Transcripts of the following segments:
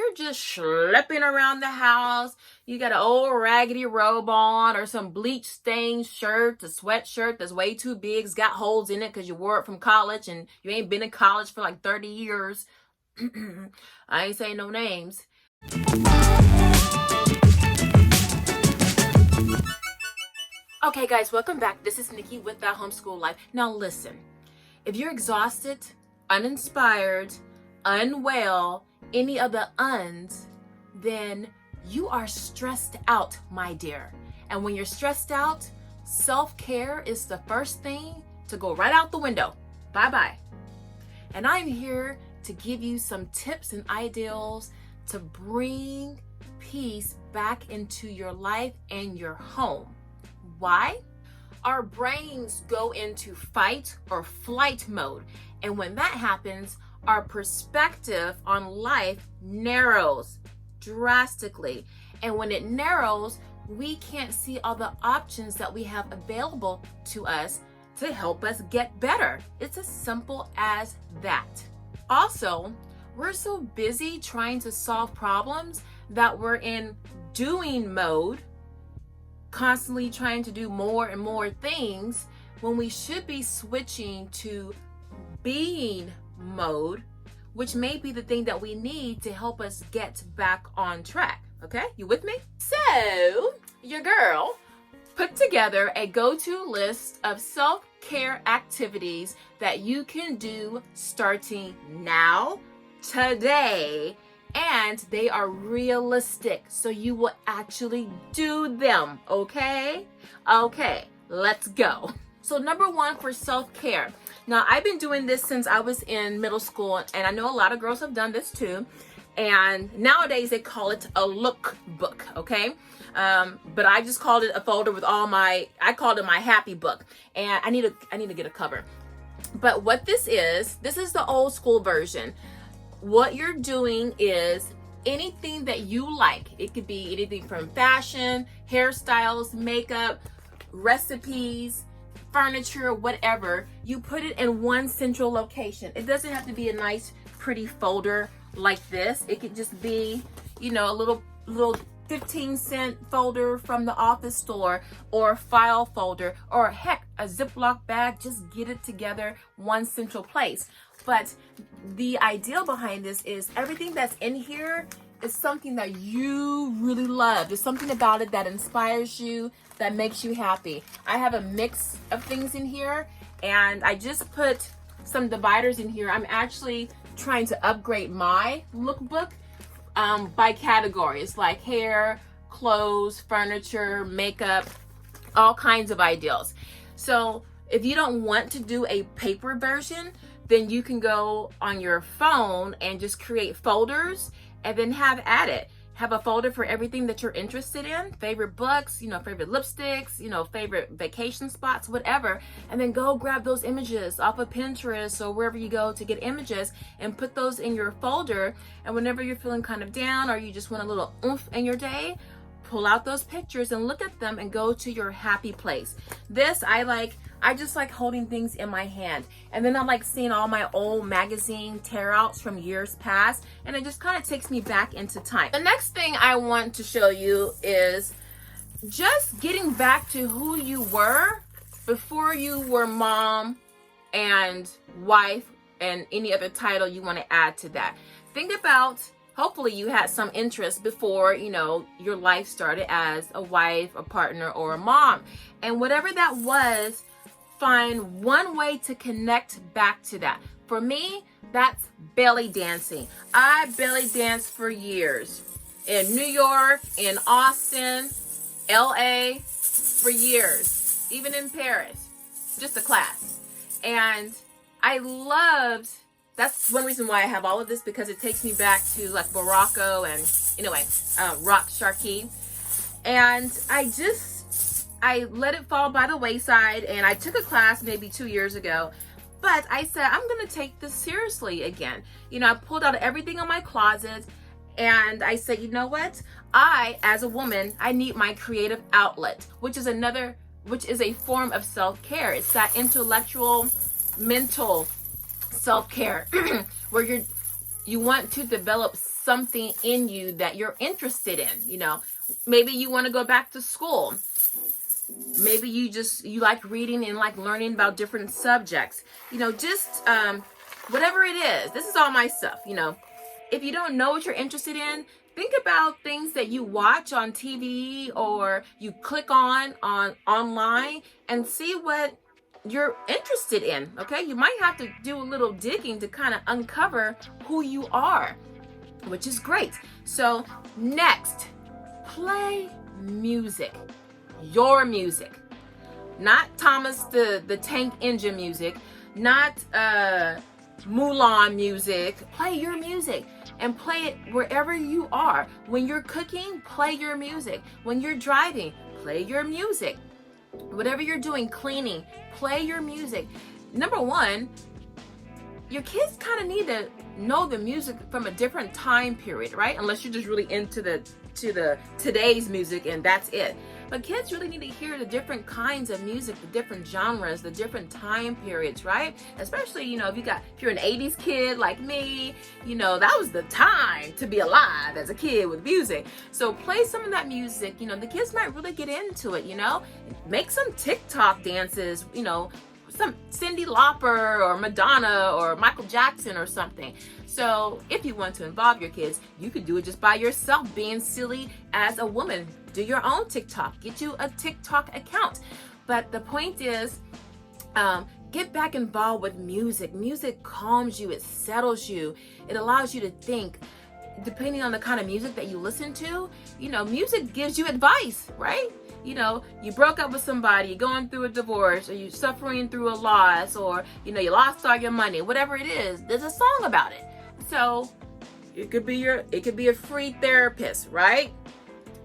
you're just schlepping around the house, you got an old raggedy robe on or some bleach stained shirt, a sweatshirt that's way too big, it's got holes in it because you wore it from college and you ain't been in college for like 30 years. I ain't saying no names. Okay guys, welcome back. This is Nikki with That Homeschool Life. Now listen, if you're exhausted, uninspired, unwell, any of the uns, then you are stressed out, my dear. And when you're stressed out, self-care is the first thing to go right out the window. Bye-bye. And I'm here to give you some tips and ideals to bring peace back into your life and your home. Why? Our brains go into fight or flight mode. And when that happens, our perspective on life narrows drastically. And when it narrows, we can't see all the options that we have available to us to help us get better. It's as simple as that. Also, we're so busy trying to solve problems that we're in doing mode, constantly trying to do more and more things when we should be switching to being mode, which may be the thing that we need to help us get back on track. Okay, you with me? So your girl put together a go-to list of self-care activities that you can do starting now, today, and they are realistic, so you will actually do them. Okay, let's go. So number one, for self-care. Now, I've been doing this since I was in middle school, and I know a lot of girls have done this too. And nowadays they call it a lookbook, okay? But I just called it a folder with I called it my happy book. And I need to get a cover. But what this is the old school version. What you're doing is anything that you like. It could be anything from fashion, hairstyles, makeup, recipes, furniture, whatever. You put it in one central location. It doesn't have to be a nice, pretty folder like this. It could just be, you know, a little 15-cent folder from the office store, or a file folder, or heck, a Ziploc bag. Just get it together, one central place. But the ideal behind this is everything that's in here is something that you really love. There's something about it that inspires you, that makes you happy. I have a mix of things in here, and I just put some dividers in here. I'm actually trying to upgrade my lookbook by categories, like hair, clothes, furniture, makeup, all kinds of ideals. So if you don't want to do a paper version, then you can go on your phone and just create folders and then have at it. Have a folder for everything that you're interested in, favorite books, you know, favorite lipsticks, you know, favorite vacation spots, whatever. And then go grab those images off of Pinterest or wherever you go to get images and put those in your folder. And whenever you're feeling kind of down or you just want a little oomph in your day, pull out those pictures and look at them and go to your happy place. This I just like holding things in my hand. And then I like seeing all my old magazine tear outs from years past, and it just kind of takes me back into time. The next thing I want to show you is just getting back to who you were before you were mom and wife and any other title you want to add to that. Think about, hopefully you had some interest before, you know, your life started as a wife, a partner, or a mom. And whatever that was, find one way to connect back to that. For me, that's belly dancing. I belly danced for years in New York, in Austin, LA, for years, even in Paris, just a class. And that's one reason why I have all of this, because it takes me back to like Morocco and anyway, Rock Sharkey. And I let it fall by the wayside, and I took a class maybe 2 years ago, but I said, I'm going to take this seriously again. You know, I pulled out everything in my closet, and I said, you know what? As a woman, I need my creative outlet, which is a form of self-care. It's that intellectual, mental self-care where you want to develop something in you that you're interested in. You know, maybe you want to go back to school. Maybe you like reading and like learning about different subjects. You know, just whatever it is. This is all my stuff, you know. If you don't know what you're interested in, think about things that you watch on TV or you click on online and see what you're interested in, okay? You might have to do a little digging to kind of uncover who you are, which is great. So next, play music. Your music. Not Thomas the Tank Engine music, not Mulan music. Play your music and play it wherever you are. When you're cooking, play your music. When you're driving, play your music. Whatever you're doing, cleaning, play your music. Number one, your kids kind of need to know the music from a different time period, right? Unless you're just really into the today's music and that's it. But kids really need to hear the different kinds of music, the different genres, the different time periods, right? Especially, you know, if you're an 80s kid like me, you know, that was the time to be alive as a kid with music. So play some of that music, you know, the kids might really get into it, you know? Make some TikTok dances, you know, some Cyndi Lauper or Madonna or Michael Jackson or something. So if you want to involve your kids, you could do it just by yourself, being silly as a woman. Do your own TikTok. Get you a TikTok account. But the point is, get back involved with music. Music calms you. It settles you. It allows you to think. Depending on the kind of music that you listen to, you know, music gives you advice, right? You know, you broke up with somebody, you're going through a divorce, or you're suffering through a loss, or, you know, you lost all your money, whatever it is, there's a song about it. So it could be a free therapist, right?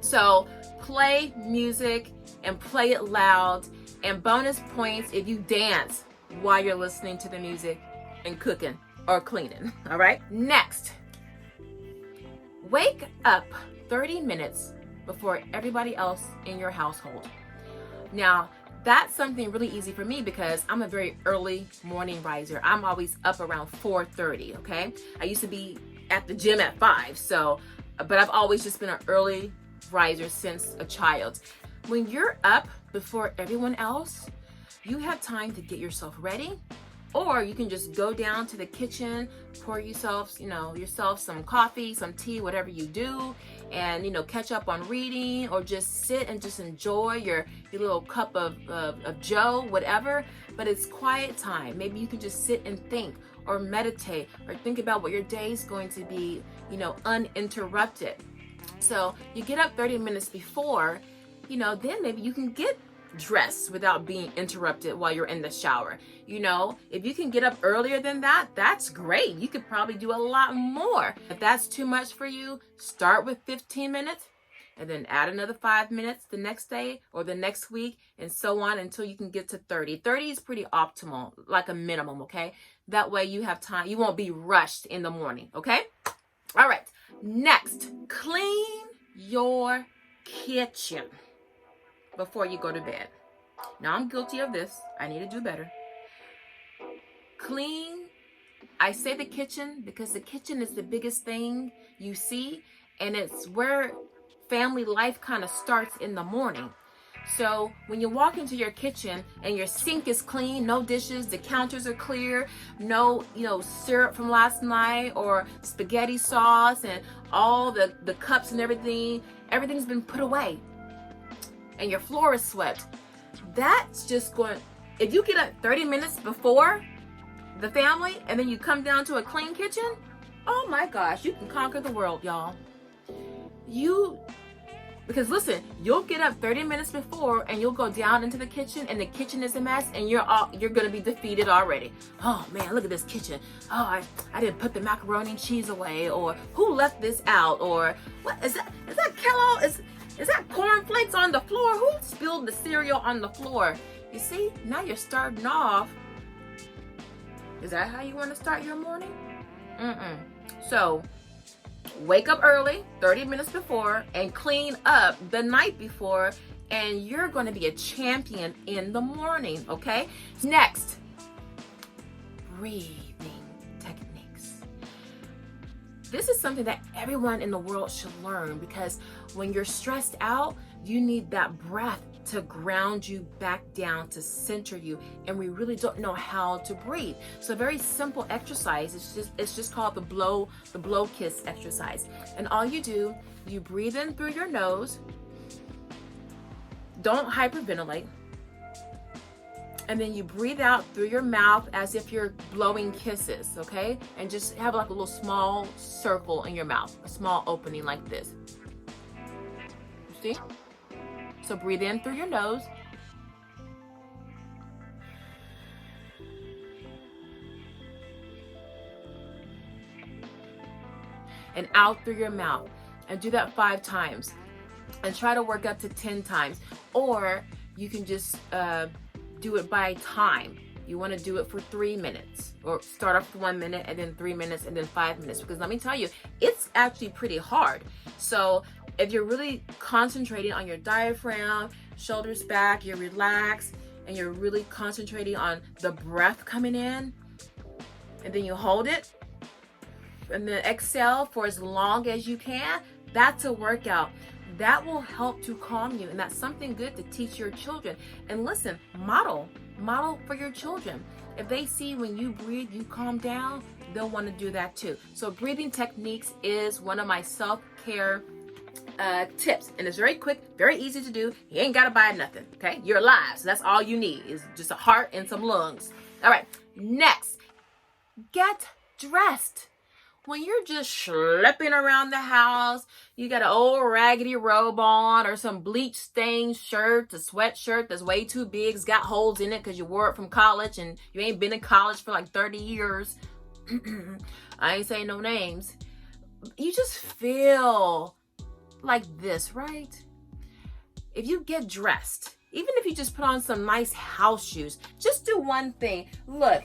So play music and play it loud, and bonus points if you dance while you're listening to the music and cooking or cleaning. All right. Next, wake up 30 minutes before everybody else in your household. Now, that's something really easy for me because I'm a very early morning riser. I'm always up around 4:30, okay? I used to be at the gym at 5, but I've always just been an early riser since a child. When you're up before everyone else, you have time to get yourself ready, or you can just go down to the kitchen, pour yourself some coffee, some tea, whatever you do, and, you know, catch up on reading, or just sit and just enjoy your little cup of joe, whatever. But it's quiet time. Maybe you can just sit and think or meditate or think about what your day is going to be, you know, uninterrupted. So you get up 30 minutes before, you know, then maybe you can get dressed without being interrupted while you're in the shower. You know, if you can get up earlier than that, that's great. You could probably do a lot more. If that's too much for you, start with 15 minutes and then add another 5 minutes the next day or the next week, and so on until you can get to 30. 30 is pretty optimal, like a minimum, okay? That way you have time. You won't be rushed in the morning, okay? All right. Next, clean your kitchen before you go to bed. Now, I'm guilty of this. I need to do better. Clean. I say the kitchen because the kitchen is the biggest thing you see, and it's where family life kind of starts in the morning. So when you walk into your kitchen and your sink is clean, no dishes, the counters are clear, no, you know, syrup from last night or spaghetti sauce, and all the cups and everything's been put away, and your floor is swept, that's just going, if you get up 30 minutes before the family and then you come down to a clean kitchen, oh my gosh, you can conquer the world, y'all. Because listen, you'll get up 30 minutes before and you'll go down into the kitchen and the kitchen is a mess and you're going to be defeated already. Oh man, look at this kitchen. Oh, I didn't put the macaroni and cheese away, or who left this out, or what is that Kellogg? Is that cornflakes on the floor? Who spilled the cereal on the floor? You see, now you're starting off. Is that how you want to start your morning? So, wake up early, 30 minutes before, and clean up the night before, and you're going to be a champion in the morning, okay? Next, breathing techniques. This is something that everyone in the world should learn, because when you're stressed out, you need that breath to ground you back down, to center you, and we really don't know how to breathe. So a very simple exercise, it's just called the blow kiss exercise. And all you do, you breathe in through your nose, don't hyperventilate, and then you breathe out through your mouth as if you're blowing kisses, okay? And just have like a little small circle in your mouth, a small opening like this. You see? So breathe in through your nose. And out through your mouth. And do that 5 times. And try to work up to 10 times. Or you can just do it by time. You want to do it for 3 minutes, or start off with 1 minute and then 3 minutes and then 5 minutes, because let me tell you, it's actually pretty hard. So if you're really concentrating on your diaphragm, shoulders back, you're relaxed, and you're really concentrating on the breath coming in, and then you hold it and then exhale for as long as you can, that's a workout. That will help to calm you, and that's something good to teach your children. And listen, model for your children. If they see when you breathe, you calm down, they'll want to do that too. So breathing techniques is one of my self-care tips, and it's very quick, very easy to do. You ain't gotta buy nothing, okay? You're alive, so that's all you need is just a heart and some lungs. All right, next, get dressed. When you're just schlepping around the house, you got an old raggedy robe on, or some bleach stained shirt, a sweatshirt that's way too big, it's got holes in it because you wore it from college and you ain't been in college for like 30 years. I ain't saying no names. You just feel like this, right? If you get dressed, even if you just put on some nice house shoes, just do one thing. Look,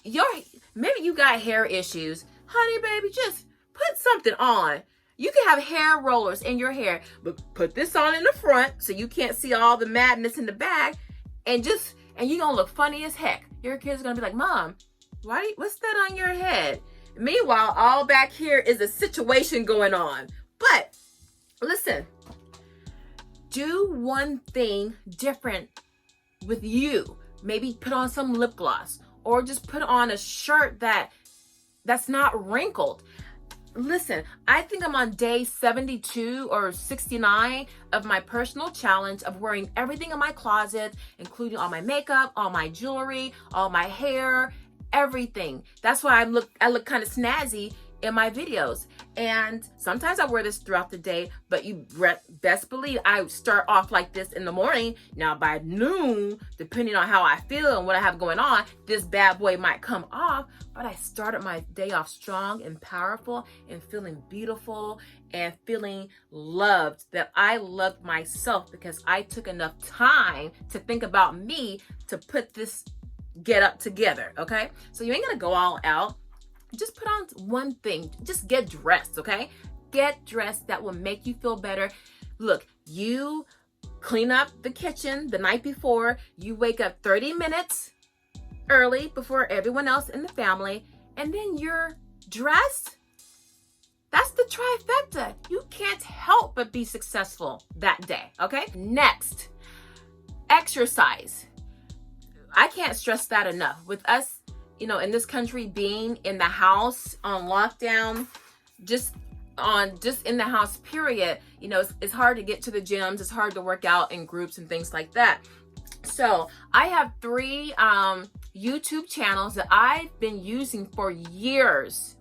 maybe you got hair issues. Honey, baby, just put something on. You can have hair rollers in your hair, but put this on in the front so you can't see all the madness in the back, and you're gonna look funny as heck. Your kids are gonna be like, Mom, what's that on your head? Meanwhile, all back here is a situation going on. But listen, do one thing different with you. Maybe put on some lip gloss, or just put on a shirt that's not wrinkled. Listen, I think I'm on day 72 or 69 of my personal challenge of wearing everything in my closet, including all my makeup, all my jewelry, all my hair, everything. That's why I look kind of snazzy in my videos. And sometimes I wear this throughout the day, but you best believe I start off like this in the morning. Now by noon, depending on how I feel and what I have going on, this bad boy might come off, but I started my day off strong and powerful and feeling beautiful and feeling loved, that I loved myself because I took enough time to think about me to put this get up together, okay? So you ain't gonna go all out. Just put on one thing. Just get dressed, okay? Get dressed. That will make you feel better. Look, you clean up the kitchen the night before. You wake up 30 minutes early before everyone else in the family, and then you're dressed. That's the trifecta. You can't help but be successful that day, okay? Next, exercise. I can't stress that enough. With us, in this country, being in the house on lockdown, just in the house, period, it's hard to get to the gyms. It's hard to work out in groups and things like that. So I have 3 YouTube channels that I've been using for years,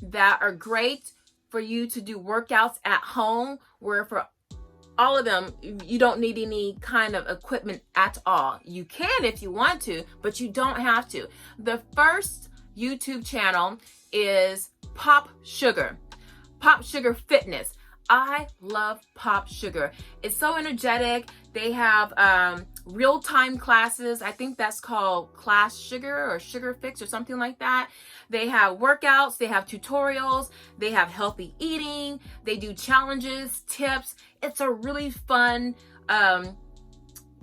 that are great for you to do workouts at home, where for all of them, you don't need any kind of equipment at all. You can if you want to, but you don't have to. The first YouTube channel is Pop Sugar Fitness. I love Pop Sugar. It's so energetic. They have real-time classes. I think that's called Class Sugar or Sugar Fix or something like that. They have workouts. They have tutorials. They have healthy eating. They do challenges, tips. It's a really fun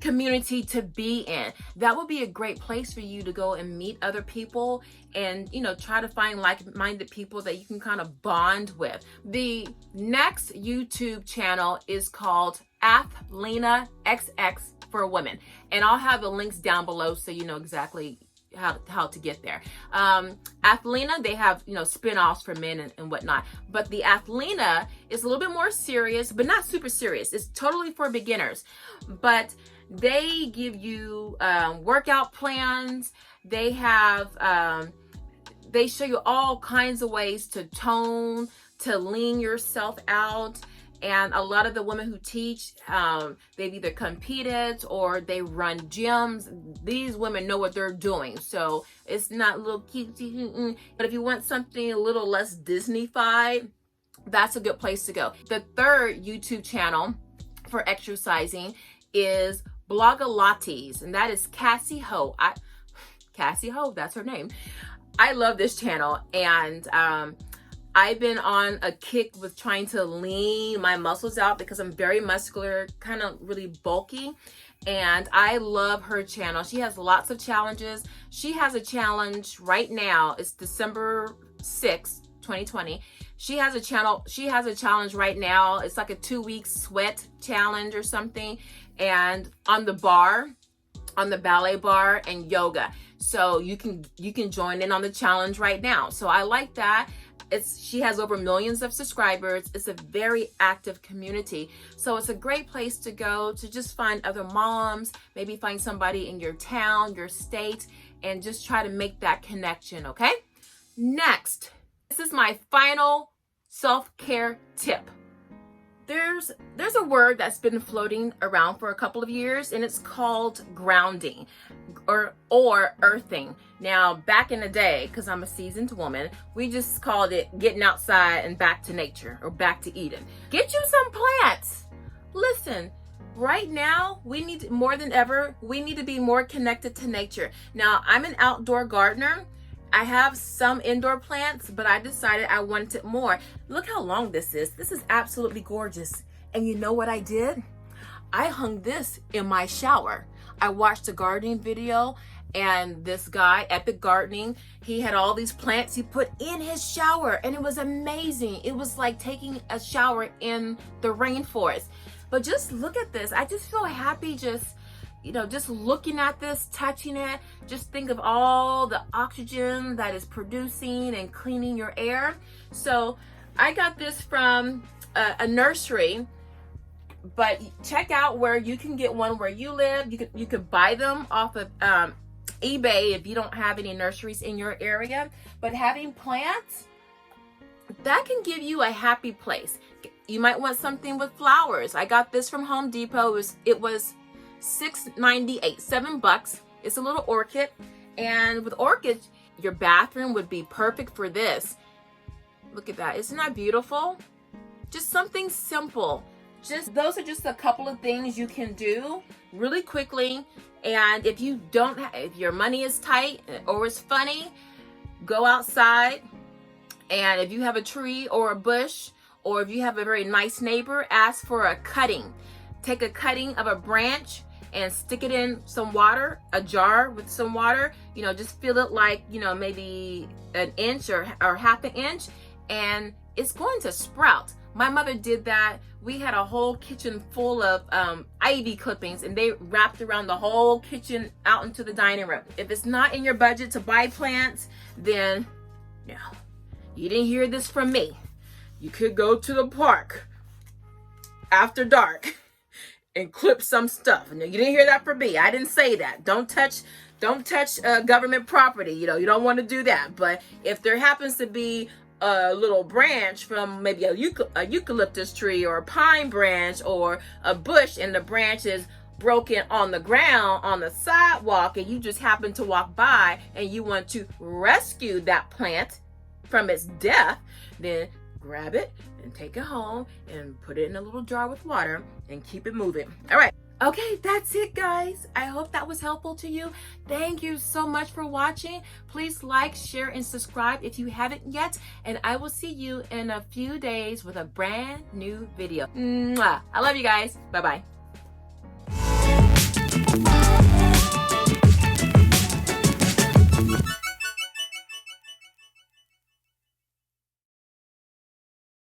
community to be in. That would be a great place for you to go and meet other people and, you know, try to find like-minded people that you can kind of bond with. The next YouTube channel is called Athlena XX for women, and I'll have the links down below so you know exactly how to get there. Athlena, they have, you know, spin-offs for men and whatnot, but the Athlena is a little bit more serious, but not super serious. It's totally for beginners, but they give you workout plans. They have they show you all kinds of ways to tone, to lean yourself out. And a lot of the women who teach, they've either competed or they run gyms. These women know what they're doing. So it's not little cute, but if you want something a little less Disney-fied, that's a good place to go. The third YouTube channel for exercising is Blogalates, and that is Cassie Ho. Cassie Ho, that's her name. I love this channel, and I've been on a kick with trying to lean my muscles out because I'm very muscular, kind of really bulky, and I love her channel. She has lots of challenges. She has a challenge right now. It's December 6th, 2020. She has a challenge right now. It's like a 2-week sweat challenge or something, and on the bar, on the ballet bar, and yoga. So you can join in on the challenge right now. So I like that. She has over millions of subscribers. It's a very active community. So it's a great place to go to just find other moms, maybe find somebody in your town, your state, and just try to make that connection, okay? Next, this is my final self-care tip. There's a word that's been floating around for a couple of years, and it's called grounding or earthing. Now, back in the day, because I'm a seasoned woman, we just called it getting outside and back to nature or back to Eden. Get you some plants. Listen, right now, we need more than ever, we need to be more connected to nature. Now, I'm an outdoor gardener. I have some indoor plants, but I decided I wanted more. Look how long this is. This is absolutely gorgeous. And you know what I did? I hung this in my shower. I watched a gardening video, and this guy, Epic Gardening, he had all these plants he put in his shower, and it was amazing. It was like taking a shower in the rainforest. But just look at this. I just feel happy just looking at this, touching it. Just think of all the oxygen that is producing and cleaning your air. So I got this from a nursery, but check out where you can get one where you live. You could buy them off of eBay if you don't have any nurseries in your area. But having plants, that can give you a happy place. You might want something with flowers. I got this from Home Depot. It was $6.98, $7. It's a little orchid, and with orchids, your bathroom would be perfect for this. Look at that. Isn't that beautiful? Just something simple. Those are just a couple of things you can do really quickly. And if your money is tight or it's funny, go outside. And if you have a tree or a bush, or if you have a very nice neighbor, ask for a cutting. Take a cutting of a branch and stick it in some water, a jar with some water. Just fill it like, maybe an inch or half an inch, and it's going to sprout. My mother did that. We had a whole kitchen full of ivy clippings, and they wrapped around the whole kitchen out into the dining room. If it's not in your budget to buy plants, then no, you didn't hear this from me. You could go to the park after dark and clip some stuff. No, you didn't hear that from me. I didn't say that. Don't touch government property. You don't want to do that. But if there happens to be a little branch from maybe a eucalyptus tree or a pine branch or a bush, and the branch is broken on the ground on the sidewalk, and you just happen to walk by and you want to rescue that plant from its death, then grab it and take it home and put it in a little jar with water and keep it moving. All right. Okay, that's it, guys. I hope that was helpful to you. Thank you so much for watching. Please like, share, and subscribe if you haven't yet. And I will see you in a few days with a brand new video. Mwah. I love you guys. Bye-bye.